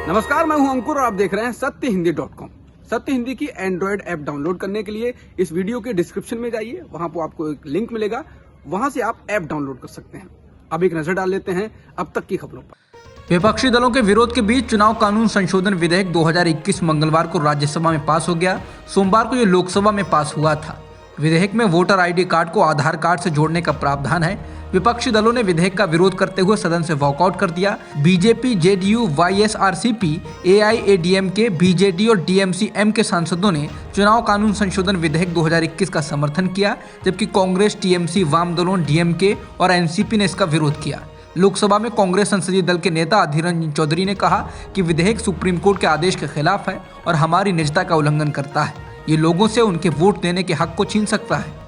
नमस्कार, मैं हूं अंकुर और आप देख रहे हैं सत्यहिंदी.com। सत्य हिंदी की एंड्रॉयड ऐप डाउनलोड करने के लिए इस वीडियो के डिस्क्रिप्शन में जाइए, वहां पर आपको एक लिंक मिलेगा, वहां से आप ऐप डाउनलोड कर सकते हैं। अब एक नजर डाल लेते हैं अब तक की खबरों पर। विपक्षी दलों के विरोध के बीच चुनाव कानून संशोधन विधेयक 2021 मंगलवार को राज्यसभा में पास हो गया। सोमवार को यह लोकसभा में पास हुआ था। विधेयक में वोटर आईडी कार्ड को आधार कार्ड से जोड़ने का प्रावधान है। विपक्षी दलों ने विधेयक का विरोध करते हुए सदन से वॉकआउट कर दिया। BJP, JDU, YSRCP, AIADMK, BJD और डीएमसी-एम के सांसदों ने चुनाव कानून संशोधन विधेयक 2021 का समर्थन किया, जबकि कांग्रेस, टीएमसी, वाम दलों, डीएमके और एनसीपी ने इसका विरोध किया। लोकसभा में कांग्रेस संसदीय दल के नेता अधीर रंजन चौधरी ने कहा कि विधेयक सुप्रीम कोर्ट के आदेश के खिलाफ है और हमारी निजता का उल्लंघन करता है। ये लोगों से उनके वोट देने के हक को छीन सकता है।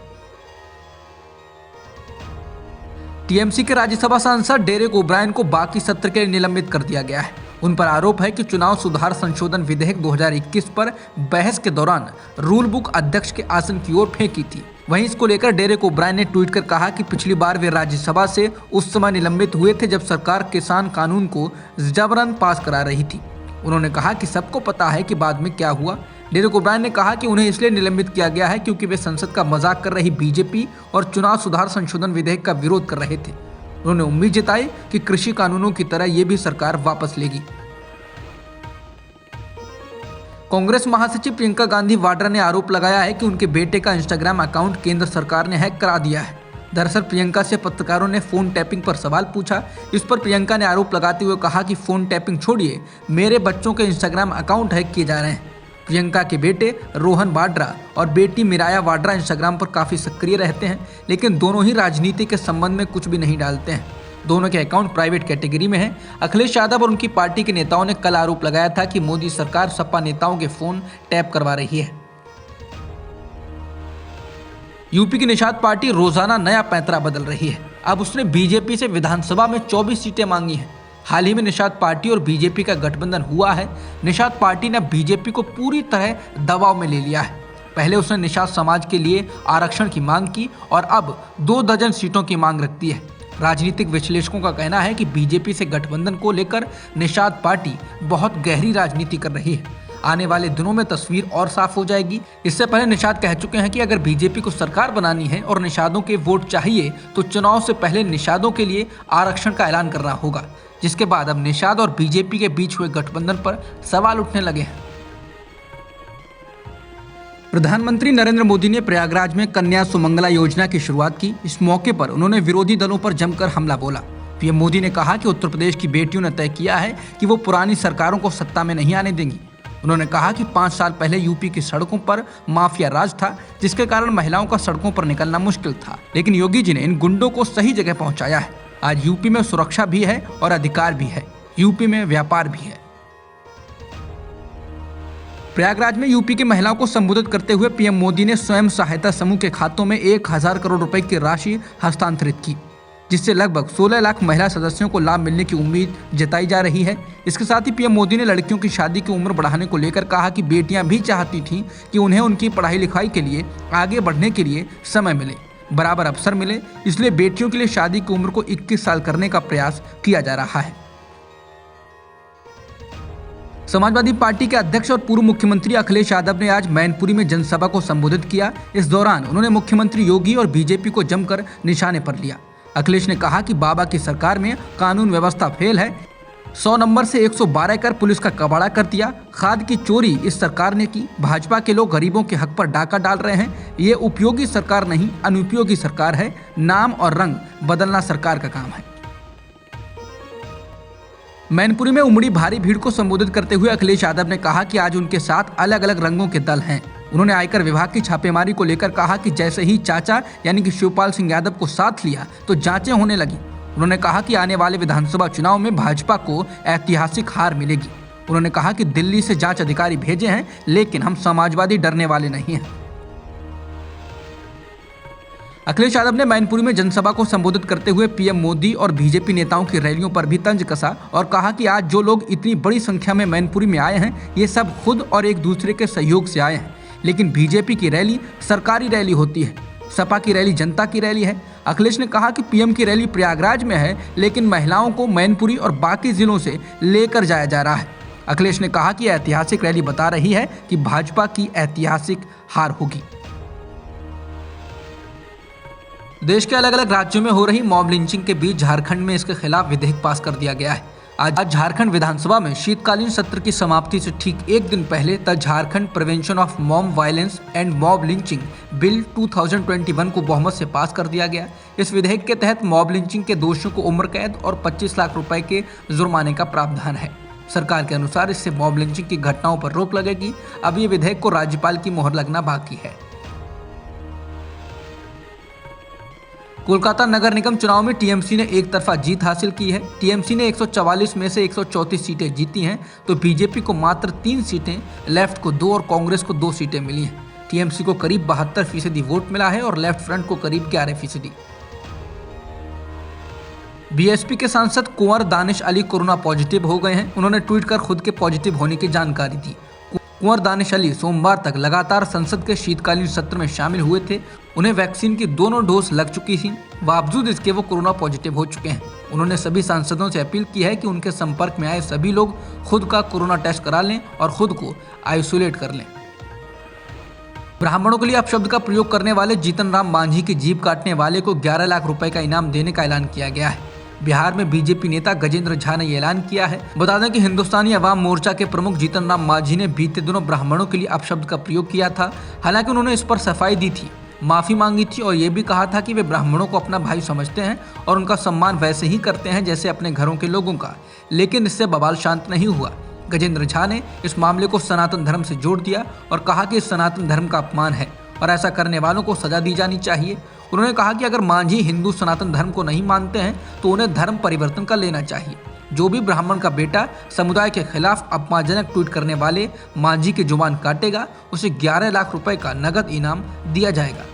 टीएमसी के राज्यसभा सांसद डेरेक ओब्रायन को बाकी सत्र के लिए निलंबित कर दिया गया है। उन पर आरोप है कि चुनाव सुधार संशोधन विधेयक 2021 पर बहस के दौरान रूल बुक अध्यक्ष के आसन की ओर फेंकी थी। वहीं इसको लेकर डेरेक ओब्रायन ने ट्वीट कर कहा कि पिछली बार वे राज्यसभा से उस समय निलंबित हुए थे जब सरकार किसान कानून को जबरन पास करा रही थी। उन्होंने कहा कि सबको पता है कि बाद में क्या हुआ। डेरेक ओब्रायन ने कहा कि उन्हें इसलिए निलंबित किया गया है क्योंकि वे संसद का मजाक कर रही बीजेपी और चुनाव सुधार संशोधन विधेयक का विरोध कर रहे थे। उन्होंने उम्मीद जताई कि कृषि कानूनों की तरह ये भी सरकार वापस लेगी। कांग्रेस महासचिव प्रियंका गांधी वाड्रा ने आरोप लगाया है कि उनके बेटे का इंस्टाग्राम अकाउंट केंद्र सरकार ने हैक करा दिया है। दरअसल प्रियंका से पत्रकारों ने फोन टैपिंग पर सवाल पूछा। इस पर प्रियंका ने आरोप लगाते हुए कहा कि फोन टैपिंग छोड़िए, मेरे बच्चों के इंस्टाग्राम अकाउंट हैक किए जा रहे हैं। प्रियंका के बेटे रोहन वाड्रा और बेटी मिराया वाड्रा इंस्टाग्राम पर काफ़ी सक्रिय रहते हैं, लेकिन दोनों ही राजनीति के संबंध में कुछ भी नहीं डालते हैं। दोनों के अकाउंट प्राइवेट कैटेगरी में हैं। अखिलेश यादव और उनकी पार्टी के नेताओं ने कल आरोप लगाया था कि मोदी सरकार सपा नेताओं के फोन टैप करवा रही है। यूपी की निषाद पार्टी रोजाना नया पैंतरा बदल रही है। अब उसने बीजेपी से विधानसभा में 24 सीटें मांगी हैं। हाल ही में निषाद पार्टी और बीजेपी का गठबंधन हुआ है। निषाद पार्टी ने बीजेपी को पूरी तरह दबाव में ले लिया है। पहले उसने निषाद समाज के लिए आरक्षण की मांग की और अब 2 दर्जन सीटों की मांग रखती है। राजनीतिक विश्लेषकों का कहना है कि बीजेपी से गठबंधन को लेकर निषाद पार्टी बहुत गहरी राजनीति कर रही है। आने वाले दिनों में तस्वीर और साफ हो जाएगी। इससे पहले निषाद कह चुके हैं कि अगर बीजेपी को सरकार बनानी है और निषादों के वोट चाहिए तो चुनाव से पहले निषादों के लिए आरक्षण का ऐलान करना होगा, जिसके बाद अब निषाद और बीजेपी के बीच हुए गठबंधन पर सवाल उठने लगे हैं। प्रधानमंत्री नरेंद्र मोदी ने प्रयागराज में कन्या सुमंगला योजना की शुरुआत की। इस मौके पर उन्होंने विरोधी दलों पर जमकर हमला बोला। पीएम मोदी ने कहा कि उत्तर प्रदेश की बेटियों ने तय किया है कि वो पुरानी सरकारों को सत्ता में नहीं आने देंगी। उन्होंने कहा कि 5 साल पहले यूपी की सड़कों पर माफिया राज था, जिसके कारण महिलाओं का सड़कों पर निकलना मुश्किल था, लेकिन योगी जी ने इन गुंडों को सही जगह पहुंचाया है। आज यूपी में सुरक्षा भी है और अधिकार भी है। यूपी में व्यापार भी है। प्रयागराज में यूपी की महिलाओं को संबोधित करते हुए पीएम मोदी ने स्वयं सहायता समूह के खातों में 1000 करोड़ रुपए की राशि हस्तांतरित की, जिससे लगभग 16 लाख महिला सदस्यों को लाभ मिलने की उम्मीद जताई जा रही है। इसके साथ ही पीएम मोदी ने लड़कियों की शादी की उम्र बढ़ाने को लेकर कहा कि बेटियां भी चाहती थीं कि उन्हें उनकी पढ़ाई लिखाई के लिए आगे बढ़ने के लिए समय मिले, बराबर अवसर मिले। इसलिए बेटियों के लिए शादी की उम्र को 21 साल करने का प्रयास किया जा रहा है। समाजवादी पार्टी के अध्यक्ष और पूर्व मुख्यमंत्री अखिलेश यादव ने आज मैनपुरी में जनसभा को संबोधित किया। इस दौरान उन्होंने मुख्यमंत्री योगी और बीजेपी को जमकर निशाने पर लिया। अखिलेश ने कहा कि बाबा की सरकार में कानून व्यवस्था फेल है। 100 नंबर से 112 कर पुलिस का कबाड़ा कर दिया। खाद की चोरी इस सरकार ने की। भाजपा के लोग गरीबों के हक पर डाका डाल रहे हैं। ये उपयोगी सरकार नहीं, अनुपयोगी सरकार है। नाम और रंग बदलना सरकार का काम है। मैनपुरी में उमड़ी भारी भीड़ को संबोधित करते हुए अखिलेश यादव ने कहा कि आज उनके साथ अलग अलग रंगों के दल हैं। उन्होंने आयकर विभाग की छापेमारी को लेकर कहा कि जैसे ही चाचा यानी कि शिवपाल सिंह यादव को साथ लिया तो जांचें होने लगी। उन्होंने कहा कि आने वाले विधानसभा चुनाव में भाजपा को ऐतिहासिक हार मिलेगी। उन्होंने कहा कि दिल्ली से जांच अधिकारी भेजे हैं, लेकिन हम समाजवादी डरने वाले नहीं हैं। अखिलेश यादव ने मैनपुरी में जनसभा को संबोधित करते हुए पीएम मोदी और बीजेपी नेताओं की रैलियों पर भी तंज कसा और कहा कि आज जो लोग इतनी बड़ी संख्या में मैनपुरी में आए हैं, ये सब खुद और एक दूसरे के सहयोग से आए हैं। लेकिन बीजेपी की रैली सरकारी रैली होती है, सपा की रैली जनता की रैली है। अखिलेश ने कहा कि पीएम की रैली प्रयागराज में है, लेकिन महिलाओं को मैनपुरी और बाकी जिलों से लेकर जाया जा रहा है। अखिलेश ने कहा कि ऐतिहासिक रैली बता रही है कि भाजपा की ऐतिहासिक हार होगी। देश के अलग अलग राज्यों में हो रही मॉब लिंचिंग के बीच झारखंड में इसके खिलाफ विधेयक पास कर दिया गया है। आज झारखंड विधानसभा में शीतकालीन सत्र की समाप्ति से ठीक एक दिन पहले the Jharkhand prevention of mob violence and mob lynching bill 2021 को बहुमत से पास कर दिया गया। इस विधेयक के तहत मॉब लिंचिंग के दोषियों को उम्र कैद और 25 लाख रुपए के जुर्माने का प्रावधान है। सरकार के अनुसार इससे मॉब लिंचिंग की घटनाओं पर रोक लगेगी। अब ये विधेयक को राज्यपाल की मोहर लगना बाकी है। कोलकाता नगर निगम चुनाव में टीएमसी ने एक तरफा जीत हासिल की है। टीएमसी ने 144 में से 134 सीटें जीती हैं, तो बीजेपी को मात्र 3 सीटें, लेफ्ट को 2 और कांग्रेस को 2 सीटें मिली हैं। टीएमसी को करीब 72% वोट मिला है और लेफ्ट फ्रंट को करीब 11%। बीएसपी के सांसद कुंवर दानिश अली कोरोना पॉजिटिव हो गए हैं। उन्होंने ट्वीट कर खुद के पॉजिटिव होने की जानकारी दी। कुंवर दानिश अली सोमवार तक लगातार संसद के शीतकालीन सत्र में शामिल हुए थे। उन्हें वैक्सीन की दोनों डोज लग चुकी थी, बावजूद इसके वो कोरोना पॉजिटिव हो चुके हैं। उन्होंने सभी सांसदों से अपील की है कि उनके संपर्क में आए सभी लोग खुद का कोरोना टेस्ट करा लें और खुद को आइसोलेट कर लें। ब्राह्मणों के लिए अपशब्द का प्रयोग करने वाले जीतन राम मांझी की जीभ काटने वाले को 11 लाख रुपए का इनाम देने का ऐलान किया गया है। बिहार में बीजेपी नेता गजेंद्र झा ने ये ऐलान किया है। बता दें कि हिंदुस्तानी अवाम मोर्चा के प्रमुख जीतन राम मांझी ने बीते दिनों ब्राह्मणों के लिए अपशब्द का प्रयोग किया था। हालांकि उन्होंने इस पर सफाई दी थी, माफी मांगी थी और ये भी कहा था कि वे ब्राह्मणों को अपना भाई समझते हैं और उनका सम्मान वैसे ही करते हैं जैसे अपने घरों के लोगों का। लेकिन इससे बवाल शांत नहीं हुआ। गजेंद्र झा ने इस मामले को सनातन धर्म से जोड़ दिया और कहा कि इस सनातन धर्म का अपमान है और ऐसा करने वालों को सजा दी जानी चाहिए। उन्होंने कहा कि अगर मांझी हिंदू सनातन धर्म को नहीं मानते हैं तो उन्हें धर्म परिवर्तन कर लेना चाहिए। जो भी ब्राह्मण का बेटा समुदाय के खिलाफ अपमानजनक ट्वीट करने वाले मांझी की जुबान काटेगा, उसे 11 लाख रुपए का नगद इनाम दिया जाएगा।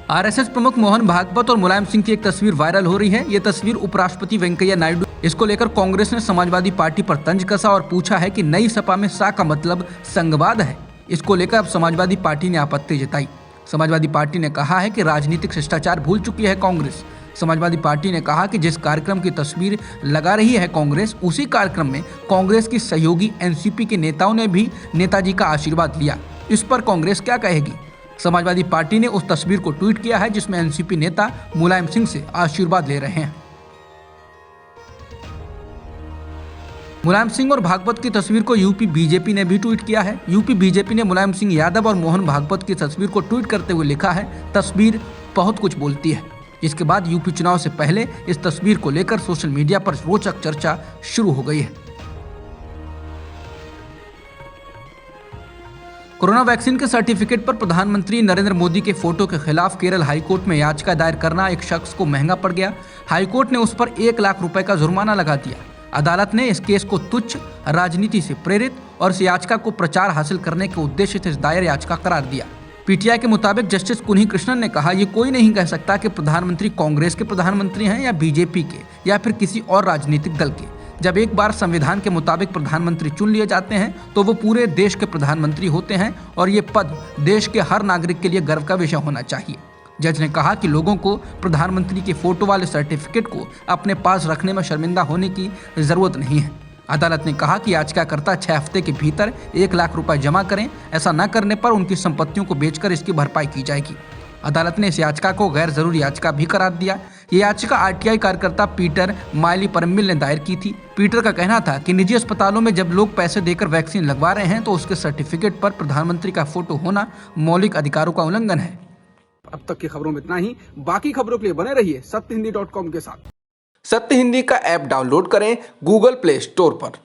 आरएसएस प्रमुख मोहन भागवत और मुलायम सिंह की एक तस्वीर वायरल हो रही है। ये तस्वीर उपराष्ट्रपति वेंकैया नायडू। इसको लेकर कांग्रेस ने समाजवादी पार्टी पर तंज कसा और पूछा है कि नई सपा में सा का मतलब संघवाद है। इसको लेकर अब समाजवादी पार्टी ने आपत्ति जताई। समाजवादी पार्टी ने कहा है कि राजनीतिक शिष्टाचार भूल चुकी है कांग्रेस। समाजवादी पार्टी ने कहा कि जिस कार्यक्रम की तस्वीर लगा रही है कांग्रेस, उसी कार्यक्रम में कांग्रेस की सहयोगी एनसीपी के नेताओं ने भी नेताजी का आशीर्वाद लिया। इस पर कांग्रेस क्या कहेगी? समाजवादी पार्टी ने उस तस्वीर को ट्वीट किया है जिसमें एनसीपी नेता मुलायम सिंह से आशीर्वाद ले रहे हैं। मुलायम सिंह और भागवत की तस्वीर को यूपी बीजेपी ने भी ट्वीट किया है। यूपी बीजेपी ने मुलायम सिंह यादव और मोहन भागवत की तस्वीर को ट्वीट करते हुए लिखा है, तस्वीर बहुत कुछ बोलती है। इसके बाद यूपी चुनाव से पहले इस तस्वीर को लेकर सोशल मीडिया पर रोचक चर्चा शुरू हो गई है। कोरोना वैक्सीन के सर्टिफिकेट पर प्रधानमंत्री नरेंद्र मोदी के फोटो के खिलाफ केरल हाईकोर्ट में याचिका दायर करना एक शख्स को महंगा पड़ गया। हाईकोर्ट ने उस पर 1 लाख रुपए का जुर्माना लगा दिया। अदालत ने इस केस को तुच्छ, राजनीति से प्रेरित और इस याचिका को प्रचार हासिल करने के उद्देश्य से दायर याचिका करार दिया। पीटीआई के मुताबिक जस्टिस कुन्ही कृष्णन ने कहा, ये कोई नहीं कह सकता कि प्रधानमंत्री कांग्रेस के प्रधानमंत्री हैं या बीजेपी के या फिर किसी और राजनीतिक दल के। जब एक बार संविधान के मुताबिक प्रधानमंत्री चुन लिए जाते हैं तो वो पूरे देश के प्रधानमंत्री होते हैं और ये पद देश के हर नागरिक के लिए गर्व का विषय होना चाहिए। जज ने कहा कि लोगों को प्रधानमंत्री के फोटो वाले सर्टिफिकेट को अपने पास रखने में शर्मिंदा होने की जरूरत नहीं है। अदालत ने कहा कि याचिकाकर्ता 6 हफ्ते के भीतर 1 लाख रुपए जमा करें। ऐसा न करने पर उनकी संपत्तियों को बेचकर इसकी भरपाई की जाएगी। अदालत ने इस याचिका को गैर जरूरी याचिका भी करार दिया। ये याचिका आरटीआई कार्यकर्ता पीटर माइली परमिल ने दायर की थी। पीटर का कहना था कि निजी अस्पतालों में जब लोग पैसे देकर वैक्सीन लगवा रहे हैं तो उसके सर्टिफिकेट पर प्रधानमंत्री का फोटो होना मौलिक अधिकारों का उल्लंघन है। अब तक की खबरों में इतना ही। बाकी खबरों के लिए बने रहिए सत्यहिंदी.com के साथ। सत्य हिंदी का ऐप डाउनलोड करें गूगल प्ले स्टोर पर।